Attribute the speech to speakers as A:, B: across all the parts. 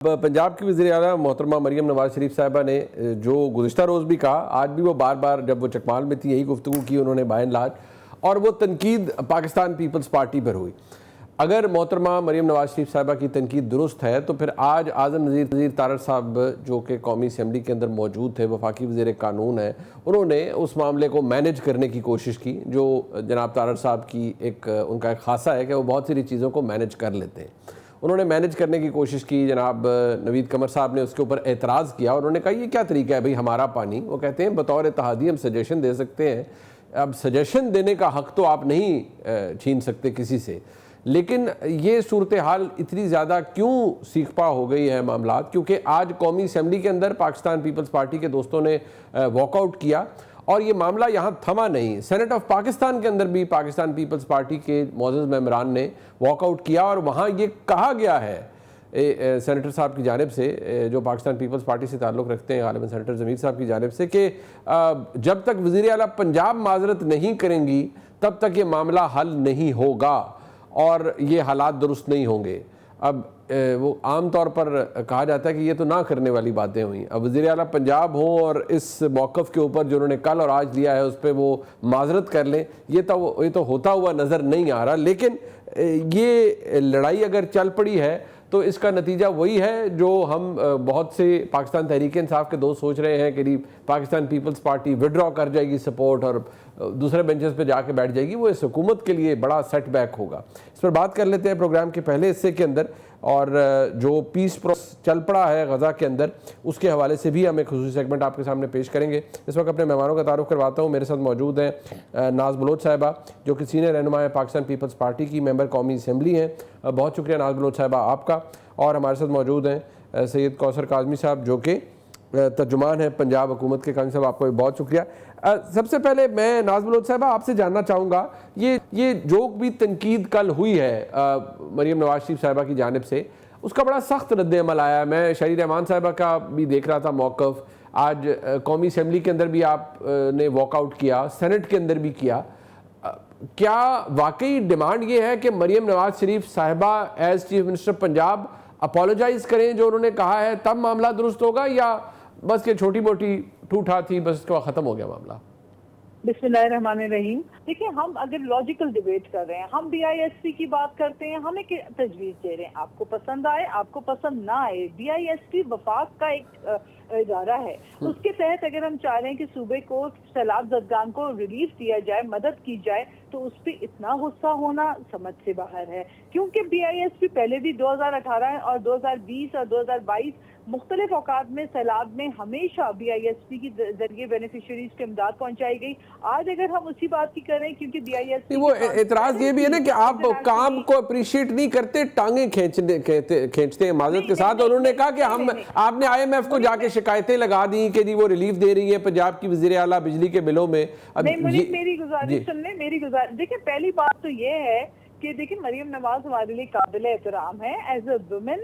A: पंजाब की वज़ीर आला मोहतरमा मरियम नवाज शरीफ साहिबा ने जो गुज़िश्ता रोज़ भी कहा, आज भी वो बार बार जब वो चकमाल में थी यही गुफ्तगू की उन्होंने बाय एंड लार्ज, और वो तनकीद पाकिस्तान पीपल्स पार्टी पर हुई। अगर मोहतरमा मरियम नवाज शरीफ साहिबा की तनकीद दुरुस्त है तो फिर आज आज़म नज़ीर तारड़ साहब जो कि कौमी असम्बली के अंदर मौजूद थे, वफाकी वज़ीर कानून है, उन्होंने उस मामले को मैनेज करने की कोशिश की। जो जनाब तारड़ साहब की उनका एक खासा है कि वो बहुत सारी चीज़ों को मैनेज कर लेते हैं। उन्होंने मैनेज करने की कोशिश की। जनाब नवीद कमर साहब ने उसके ऊपर एतराज़ किया। उन्होंने कहा ये क्या तरीका है भाई, हमारा पानी। वो कहते हैं बतौर इत्तेहादी हम सजेशन दे सकते हैं, अब सजेशन देने का हक़ तो आप नहीं छीन सकते किसी से, लेकिन ये सूरत हाल इतनी ज़्यादा क्यों सीखपा हो गई है मामलात, क्योंकि आज कौमी असम्बली के अंदर पाकिस्तान पीपल्स पार्टी के दोस्तों ने वॉकआउट किया और ये मामला यहाँ थमा नहीं। सेनेट ऑफ पाकिस्तान के अंदर भी पाकिस्तान पीपल्स पार्टी के मौजूद मेंबरान ने वॉकआउट किया और वहाँ ये कहा गया है सेनेटर साहब की जानिब से, जो पाकिस्तान पीपल्स पार्टी से ताल्लुक़ रखते हैं, गालिबन सेनेटर ज़मीर साहब की जानिब से, कि जब तक वज़ीर आला पंजाब माजरत नहीं करेंगी तब तक ये मामला हल नहीं होगा और ये हालात दुरुस्त नहीं होंगे। अब वो आम तौर पर कहा जाता है कि ये तो ना करने वाली बातें हुई। अब वज़ीर आला पंजाब हों और इस मौक़िफ़ के ऊपर जो उन्होंने कल और आज लिया है उस पर वो माजरत कर लें, ये तो होता हुआ नज़र नहीं आ रहा। लेकिन ये लड़ाई अगर चल पड़ी है तो इसका नतीजा वही है जो हम बहुत से पाकिस्तान तहरीक इंसाफ के दोस्त सोच रहे हैं कि पाकिस्तान पीपल्स पार्टी विड्रॉ कर जाएगी सपोर्ट और दूसरे बेंचेस पे जाके बैठ जाएगी। वो इस हुकूमत के लिए बड़ा सेटबैक होगा। इस पर बात कर लेते हैं प्रोग्राम के पहले हिस्से के अंदर, और जो पीस प्रोसेस चल पड़ा है गज़ा के अंदर उसके हवाले से भी हम एक खुसूसी सेगमेंट आपके सामने पेश करेंगे। इस वक्त अपने मेहमानों का तारुफ करवाता हूँ। मेरे साथ मौजूद हैं नाज बलोच साहिबा, जो कि सीनियर रहनुमा है पाकिस्तान पीपल्स पार्टी की, मेंबर कौमी असम्बली हैं। बहुत शुक्रिया नाज बलोच साहिबा आपका। और हमारे साथ मौजूद हैं सैयद कौसर काज़मी साहब, जो कि तर्जुमान है पंजाब हुकूमत के। काज़मी साहब आपको भी बहुत शुक्रिया। सबसे पहले मैं नाज बलोच साहिबा आपसे जानना चाहूँगा, ये जो भी तनकीद कल हुई है मरियम नवाज शरीफ साहिबा की जानिब से, उसका बड़ा सख्त रद्द अमल आया। मैं शहरी रहमान साहिबा का भी देख रहा था मौक़िफ़, आज कौमी असम्बली के अंदर भी आपने वॉकआउट किया, सेनेट के अंदर भी किया। क्या वाकई डिमांड ये है कि मरियम नवाज शरीफ साहिबा as chief minister Punjab apologise करें जो उन्होंने कहा है, तब मामला दुरुस्त होगा, या बस ये छोटी मोटी ठूठा थी, बस इसके बाद ख़त्म हो गया मामला?
B: बिस्मिल्लाहिर्रहमानिर्रहीम। देखिए, हम अगर लॉजिकल डिबेट कर रहे हैं, हम BISP की बात करते हैं, हम एक तजवीज़ दे रहे हैं, आपको पसंद आए आपको पसंद ना आए, BISP वफाक का एक इदारा है। उसके तहत अगर हम चाह रहे हैं कि सूबे को सैलाब ज़दगान को रिलीफ दिया जाए, मदद की जाए, तो उस पर इतना गुस्सा होना समझ से बाहर है। क्योंकि BISP पहले भी 2018 और 2020 और 2022 मुख्तलिफ औकात में सैलाब में हमेशा BISP की जरिए बेनिफिशरीज को इमदाद पहुंचाई गई। आज अगर हम उसी बात की करें, क्योंकि BISP
A: वो एतराज ये भी है ना कि आप काम को अप्रिशिएट नहीं करते, टांगे खींचते हैं माजरत के साथ। उन्होंने कहा कि आपने IMF को जाके शिकायतें लगा दी कि जी वो रिलीफ दे रही है पंजाब की वज़ीर आला बिजली के बिलों में।
B: मेरी गुजारिश सुन लें, मेरी गुजारिश। देखिए, पहली बात तो ये है कि देखिए, मरियम नवाज हमारे लिए काबिल एहतराम है as a women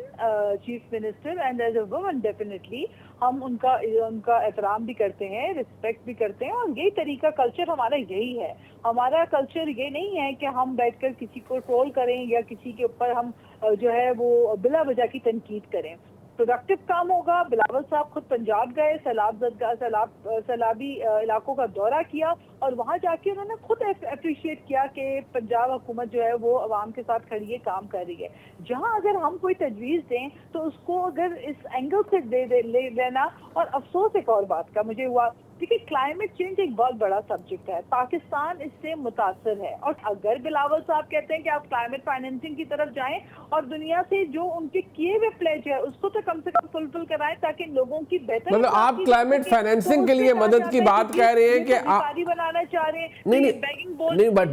B: chief minister, and as a women definitely हम उनका एहतराम भी करते हैं, रिस्पेक्ट भी करते हैं, और यही तरीका कल्चर हमारा यही है। हमारा कल्चर ये नहीं है कि हम बैठकर किसी को ट्रोल करें या किसी के ऊपर हम जो है वो बिला वजह की तनकीद करें। प्रोडक्टिव काम होगा। बिलावल साहब खुद पंजाब गए, सैलाबी इलाकों का दौरा किया, और वहाँ जाके उन्होंने खुद अप्रिशिएट किया कि पंजाब हुकूमत जो है वो अवाम के साथ खड़ी है, काम कर रही है। जहाँ अगर हम कोई तजवीज़ दें तो उसको अगर इस एंगल से ले लेना, और अफसोस एक और बात का मुझे हुआ, देखिए क्लाइमेट चेंज एक बहुत बड़ा सब्जेक्ट है, पाकिस्तान इससे मुतासर है, और अगर बिलावल साहब कहते हैं कि आप क्लाइमेट फाइनेंसिंग की तरफ जाएं और दुनिया से जो उनके किए हुए प्लेज है उसको तो कम से कम फुलफिल कराएं, ताकि लोगों की बेहतर,
A: मतलब आप क्लाइमेट फाइनेंसिंग के लिए मदद की बात कह रहे हैं कि आप
B: बनाना चाह रहे हैं।
A: नहीं, but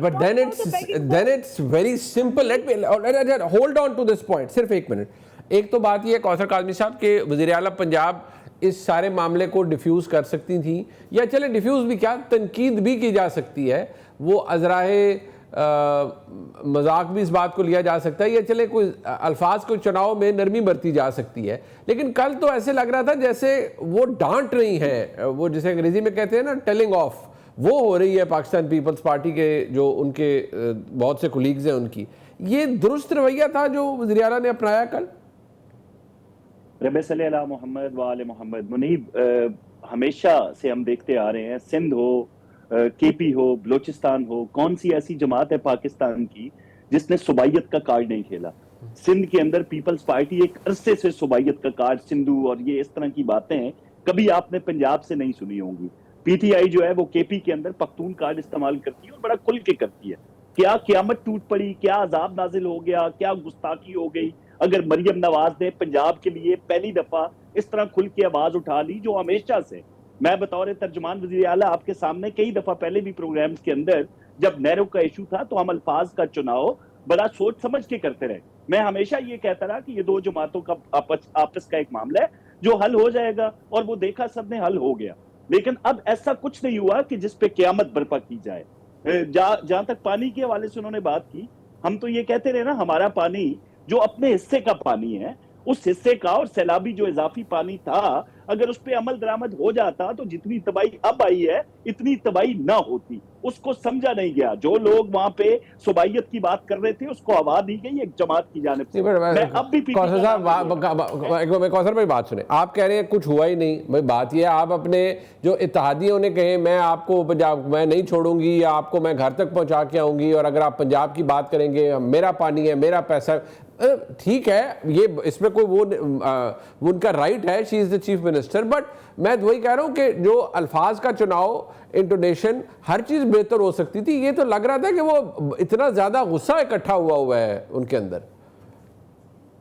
A: then it's very simple. Let me hold on to this point, सिर्फ एक मिनट। एक तो बात ये है कौसर काज़मी साहब के वज़ीर आला पंजाब इस सारे मामले को डिफ्यूज़ कर सकती थी, या चले डिफ्यूज़ भी क्या, तनकीद भी की जा सकती है, वो अज़राए मजाक भी इस बात को लिया जा सकता है, या चले कोई अल्फाज को चुनाव में नरमी बरती जा सकती है। लेकिन कल तो ऐसे लग रहा था जैसे वो डांट रही हैं, वो जिसे अंग्रेज़ी में कहते हैं ना टेलिंग ऑफ, वो हो रही है पाकिस्तान पीपल्स पार्टी के जो उनके बहुत से कोलीग्स हैं उनकी। ये दुरुस्त रवैया था जो वज़ीर आला ने अपनाया कल?
C: रब सल्लल्लाहु अला मोहम्मद व आले मोहम्मद। मुनीब, हमेशा से हम देखते आ रहे हैं, सिंध हो, केपी हो, बलोचिस्तान हो, कौन सी ऐसी जमात है पाकिस्तान की जिसने सुबाइयत का कार्ड नहीं खेला। सिंध के अंदर पीपल्स पार्टी एक अरसे से सुबाइयत का कार्ड, सिंधु और ये इस तरह की बातें कभी आपने पंजाब से नहीं सुनी होंगी। पीटीआई जो है वो केपी के अंदर पख्तून कार्ड इस्तेमाल करती है और बड़ा खुल के करती है। क्या क़यामत टूट पड़ी, क्या अजाब नाजिल हो गया, क्या गुस्ताखी हो गई अगर मरियम नवाज ने पंजाब के लिए पहली दफा इस तरह खुल के आवाज उठा ली, जो हमेशा से मैं बतौर तर्जुमान वज़ीर आला आपके सामने कई दफा पहले भी प्रोग्राम्स के अंदर जब नेहरू का इशू था तो हम अल्फाज का चुनाव बड़ा सोच समझ के करते रहे। मैं हमेशा ये कहता रहा कि ये दो जमातों का आपस का एक मामला है जो हल हो जाएगा, और वो देखा सबने हल हो गया। लेकिन अब ऐसा कुछ नहीं हुआ कि जिस पे क़यामत बर्पा की जाए। जहां तक पानी के हवाले से उन्होंने बात की, हम तो ये कहते रहे ना, हमारा पानी जो अपने हिस्से का पानी है, उस हिस्से का और सैलाबी जो इजाफी पानी था, अगर उस पर अमल दरामद हो जाता तो जितनी तबाही अब आई है इतनी तबाही ना होती। उसको समझा नहीं गया। जो लोग वहां पे सुबाइयत की बात कर रहे थे उसको आवाज दी गई एक जमात की जानिब से। मैं अब भी
A: कौसर साहब, कौसर भाई बात सुने। आप कह रहे हैं कुछ हुआ ही नहीं। भाई बात ये है, आप अपने जो इत्तेहादियों ने कहे मैं आपको पंजाब मैं नहीं छोड़ूंगी या आपको मैं घर तक पहुंचा के आऊंगी, और अगर आप पंजाब की बात करेंगे मेरा पानी है मेरा पैसा, ठीक है, ये इसमें कोई वो उनका राइट है, she is the chief minister. But मैं वही कह रहा हूं कि जो अल्फाज का चुनाव, इंटोनेशन, हर चीज बेहतर हो सकती थी। ये तो लग रहा था कि वो इतना ज्यादा गुस्सा इकट्ठा हुआ है उनके अंदर।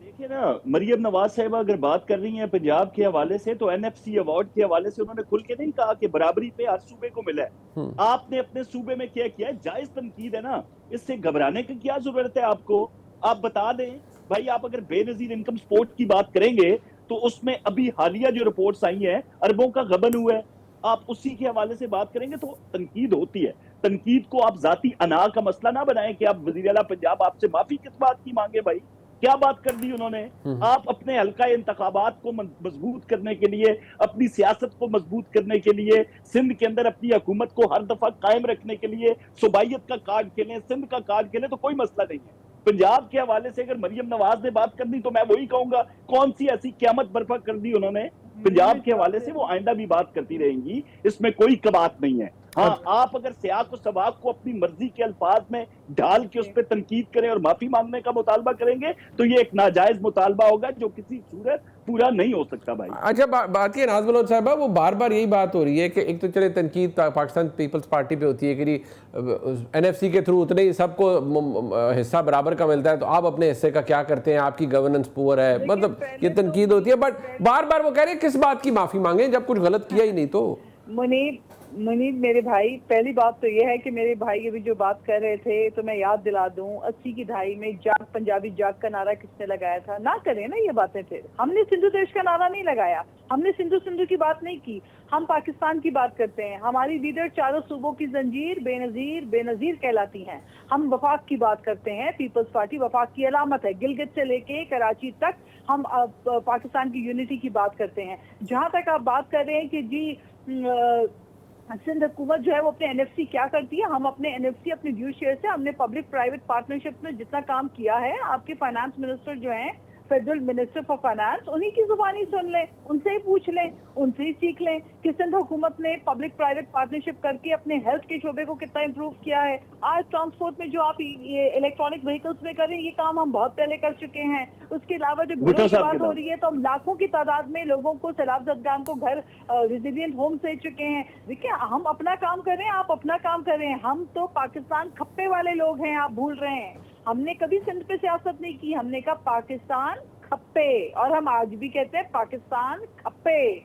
C: देखिए ना, मरियम नवाज साहिबा अगर बात कर रही हैं पंजाब के हवाले से, तो एनएफसी अवार्ड के हवाले से उन्होंने खुल के नहीं कहा कि बराबरी पे हर सूबे को मिला है। आपने अपने सूबे में क्या किया है, जायज तनकीद है ना, इससे घबराने की क्या जरूरत है आपको। आप बता दें भाई, आप अगर बेनजीर इनकम सपोर्ट की बात करेंगे तो उसमें अभी हालिया जो रिपोर्ट्स आई हैं अरबों का गबन हुआ है, आप उसी के हवाले से बात करेंगे तो तनकीद होती है। तनकीद को आप जाती अना का मसला ना बनाएं कि आप वज़ीर आला पंजाब आपसे माफी किस बात की मांगे। भाई क्या बात कर दी उन्होंने। आप अपने हल्का इंतखाबात को मजबूत करने के लिए, अपनी सियासत को मजबूत करने के लिए, सिंध के अंदर अपनी हुकूमत को हर दफा कायम रखने के लिए सुबाइयत का कार्ड खेलें, सिंध का कार्ड खेलें, तो कोई मसला नहीं है। पंजाब के हवाले से अगर मरियम नवाज ने बात कर दी तो मैं वही कहूंगा, कौन सी ऐसी क़यामत बर्पा कर दी उन्होंने पंजाब के हवाले से, वो आइंदा भी बात करती रहेंगी, इसमें कोई कबात नहीं है। हाँ, आप अगर सियाक और सबाक को अपनी मर्जी के अल्फाज में ढाल के उस पर तनकीद करें और माफी मांगने का मुतालबा करेंगे तो ये एक नाजायज मुतालबा होगा जो किसी सूरत पूरा नहीं हो सकता। भाई
A: अच्छा, बात ये नाज़ बलोच साहबा, वो बार बार यही बात हो रही है कि एक तो चले तनकीद पाकिस्तान पीपल्स पार्टी पे होती है कि एनएफसी के थ्रू उतने ही सबको हिस्सा बराबर का मिलता है, तो आप अपने हिस्से का क्या करते हैं, आपकी गवर्नेंस पुअर है, मतलब ये तनकीद होती है। बट बार बार वो कह रहे हैं किस बात की माफी मांगे जब कुछ गलत किया ही नहीं। तो
B: मुनीब मेरे भाई, पहली बात तो ये है कि मेरे भाई अभी जो बात कर रहे थे, तो मैं याद दिला दूं 80 की दहाई में जाग पंजाबी जाग का नारा किसने लगाया था। ना करें ना ये बातें। फिर हमने सिंधु देश का नारा नहीं लगाया, हमने सिंधु सिंधु की बात नहीं की, हम पाकिस्तान की बात करते हैं। हमारी लीडर चारों सूबों की जंजीर बेनजीर कहलाती हैं। हम वफाक की बात करते हैं। पीपल्स पार्टी वफाक की अलामत है। गिलगित से लेके कराची तक हम पाकिस्तान की यूनिटी की बात करते हैं। जहां तक आप बात कर रहे हैं कि जी सिंध हुकूमत जो है वो अपने एनएफसी क्या करती है, हम अपने एनएफसी अपने ड्यू शेयर से हमने पब्लिक प्राइवेट पार्टनरशिप में जितना काम किया है, आपके फाइनेंस मिनिस्टर जो हैं, फेडरल मिनिस्टर फॉर फाइनेंस, उन्हीं की जुबानी सुन लें, उनसे ही पूछ लें, उनसे ही सीख लें कि सिंध हुकूमत ने पब्लिक प्राइवेट पार्टनरशिप करके अपने हेल्थ के शोबे को कितना इंप्रूव किया है। आज ट्रांसपोर्ट में जो आप ये इलेक्ट्रॉनिक व्हीकल्स में कर रहे हैं, ये काम हम बहुत पहले कर चुके हैं। उसके अलावा जो घरों की बात हो रही है, तो हम लाखों की तादाद में लोगों को, सैलाब ज़दगान को घर रेजिडेंट होम दे चुके हैं। देखिए, हम अपना काम कर रहे हैं, आप अपना काम कर रहे हैं। हम तो पाकिस्तान खप्पे वाले लोग हैं, आप भूल रहे हैं। हमने कभी सिंध पे सियासत नहीं की, हमने कहा पाकिस्तान खप्पे, और हम आज भी कहते हैं पाकिस्तान खप्पे।